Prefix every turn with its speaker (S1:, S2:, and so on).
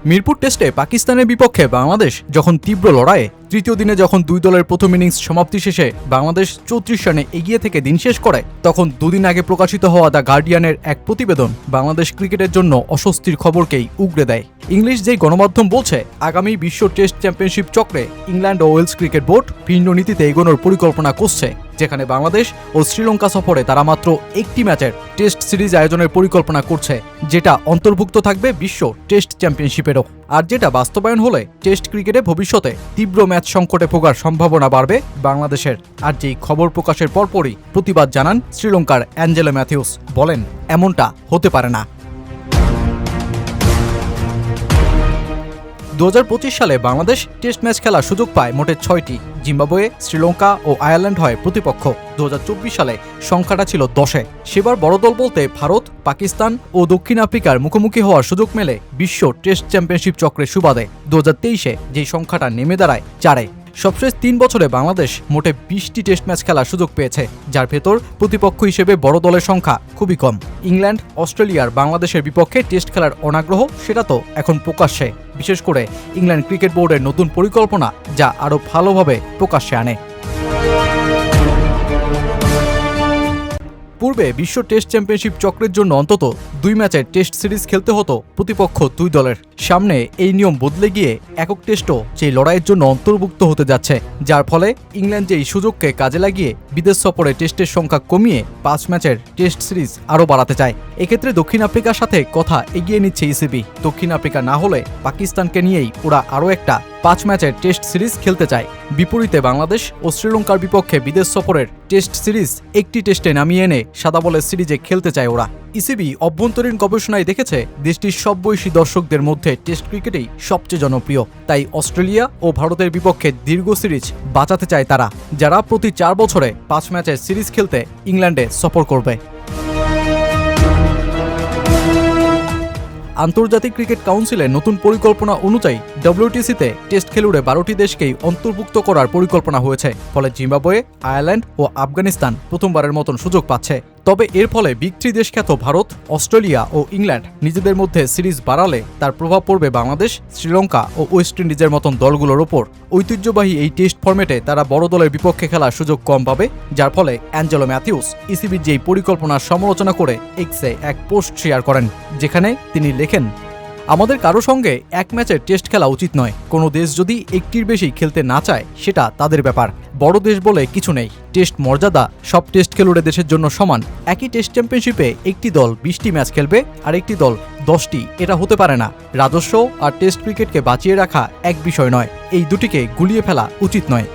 S1: মিরপুর টেস্টে পাকিস্তানের বিপক্ষে বাংলাদেশ যখন তীব্র লড়াইয়ে তৃতীয় দিনে যখন দুই দলের প্রথম ইনিংস সমাপ্তি শেষে বাংলাদেশ 34 রানে এগিয়ে থেকে দিন শেষ করে, তখন দুদিন আগে প্রকাশিত হওয়া দ্য গার্ডিয়ানের এক প্রতিবেদন বাংলাদেশ ক্রিকেটের জন্য অস্বস্তির খবরকেই উগরে দেয়। ইংলিশ যেই গণমাধ্যম বলছে, আগামী বিশ্ব টেস্ট চ্যাম্পিয়নশিপ চক্রে ইংল্যান্ড ও ওয়েলস ক্রিকেট বোর্ড ভিন্ন নীতিতে এগোনোর পরিকল্পনা করছে, যেখানে বাংলাদেশ ও শ্রীলঙ্কা সফরে তারা মাত্র একটি ম্যাচের টেস্ট সিরিজ আয়োজনের পরিকল্পনা করছে, যেটা অন্তর্ভুক্ত থাকবে বিশ্ব টেস্ট চ্যাম্পিয়নশিপেরও। আর যেটা বাস্তবায়ন হলে টেস্ট ক্রিকেটে ভবিষ্যতে তীব্র ম্যাচ সংকটে ভোগার সম্ভাবনা বাড়বে বাংলাদেশের। আর যেই খবর প্রকাশের পরপরই প্রতিবাদ জানান শ্রীলঙ্কার অ্যাঞ্জেলো ম্যাথিউস, বলেন এমনটা হতে পারে না। 2025 সালে বাংলাদেশ টেস্ট ম্যাচ খেলার সুযোগ পায় মোটে 6টি। জিম্বাবুয়ে, শ্রীলঙ্কা ও আয়ারল্যান্ড হয় প্রতিপক্ষ। 2024 সালে সংখ্যাটা ছিল 10-এ। সেবার বড় দল বলতে ভারত, পাকিস্তান ও দক্ষিণ আফ্রিকার মুখোমুখি হওয়ার সুযোগ মেলে বিশ্ব টেস্ট চ্যাম্পিয়নশিপ চক্রের সুবাদে। 2023-এ যেই সংখ্যাটা নেমে দাঁড়ায় 4-এ। সবশেষ 3 বছরে বাংলাদেশ মোটে 20টি টেস্ট ম্যাচ খেলার সুযোগ পেয়েছে, যার ভেতর প্রতিপক্ষ হিসেবে বড় দলের সংখ্যা খুবই কম। ইংল্যান্ড, অস্ট্রেলিয়ার বাংলাদেশের বিপক্ষে টেস্ট খেলার অনাগ্রহ সেটা তো এখন প্রকাশ্যে, বিশেষ করে ইংল্যান্ড ক্রিকেট বোর্ডের নতুন পরিকল্পনা, যা আরও ভালোভাবে প্রকাশ্যে আনে। পূর্বে বিশ্ব টেস্ট চ্যাম্পিয়নশিপ চক্রের জন্য অন্তত 2 ম্যাচের টেস্ট সিরিজ খেলতে হতো প্রতিপক্ষ 2 দলের। সামনে এই নিয়ম বদলে গিয়ে একক টেস্টও সেই লড়াইয়ের জন্য অন্তর্ভুক্ত হতে যাচ্ছে, যার ফলে ইংল্যান্ড এই সুযোগকে কাজে লাগিয়ে বিদেশ সফরে টেস্টের সংখ্যা কমিয়ে 5 ম্যাচের টেস্ট সিরিজ আরও বাড়াতে চায়। এক্ষেত্রে দক্ষিণ আফ্রিকার সাথে কথা এগিয়ে নিচ্ছে ইসিবি। দক্ষিণ আফ্রিকা না হলে পাকিস্তানকে নিয়েই ওরা আরও একটা 5 ম্যাচের টেস্ট সিরিজ খেলতে চায়। বিপরীতে বাংলাদেশ ও শ্রীলঙ্কার বিপক্ষে বিদেশ সফরের টেস্ট সিরিজ একটি টেস্টে নামিয়ে এনে সাদা বলের সিরিজে খেলতে চায় ওরা। ইসিবি অভ্যন্তরীণ গবেষণায় দেখেছে, দেশটির সব বয়সী দর্শকদের মধ্যে টেস্ট ক্রিকেটেই সবচেয়ে জনপ্রিয়। তাই অস্ট্রেলিয়া ও ভারতের বিপক্ষে দীর্ঘ সিরিজ বাঁচাতে চায় তারা, যারা প্রতি 4 বছরে 5 ম্যাচের সিরিজ খেলতে ইংল্যান্ডে সফর করবে। আন্তর্জাতিক ক্রিকেট কাউন্সিলের নতুন পরিকল্পনা অনুযায়ী WTCতে টেস্ট খেলুড়ে 12টি দেশকেই অন্তর্ভুক্ত করার পরিকল্পনা হয়েছে। ফলে জিম্বাবুয়ে, আয়ারল্যান্ড ও আফগানিস্তান প্রথমবারের মতন সুযোগ পাচ্ছে। তবে এর ফলে বিগ 3 দেশ খ্যাত ভারত, অস্ট্রেলিয়া ও ইংল্যান্ড নিজেদের মধ্যে সিরিজ বাড়ালে তার প্রভাব পড়বে বাংলাদেশ, শ্রীলঙ্কা ও ওয়েস্ট ইন্ডিজের মতন দলগুলোর ওপর। ঐতিহ্যবাহী এই টেস্ট ফরম্যাটে তারা বড় দলের বিপক্ষে খেলার সুযোগ কম পাবে, যার ফলে অ্যাঞ্জেলো ম্যাথিউস ইসিবির যেই পরিকল্পনার সমালোচনা করে এক্সে এক পোস্ট শেয়ার করেন, যেখানে তিনি লেখেন, আমাদের কারো সঙ্গে 1 ম্যাচের টেস্ট খেলা উচিত নয়। কোনো দেশ যদি একটির বেশি খেলতে না চায় সেটা তাদের ব্যাপার। বড় দেশ বলে কিছু নেই। টেস্ট মর্যাদা সব টেস্ট খেলুড়ে দেশের জন্য সমান। একই টেস্ট চ্যাম্পিয়নশিপে একটি দল 20টি ম্যাচ খেলবে আর একটি দল 10টি, এটা হতে পারে না। রাজস্ব আর টেস্ট ক্রিকেটকে বাঁচিয়ে রাখা এক বিষয় নয়, এই দুটিকে গুলিয়ে ফেলা উচিত নয়।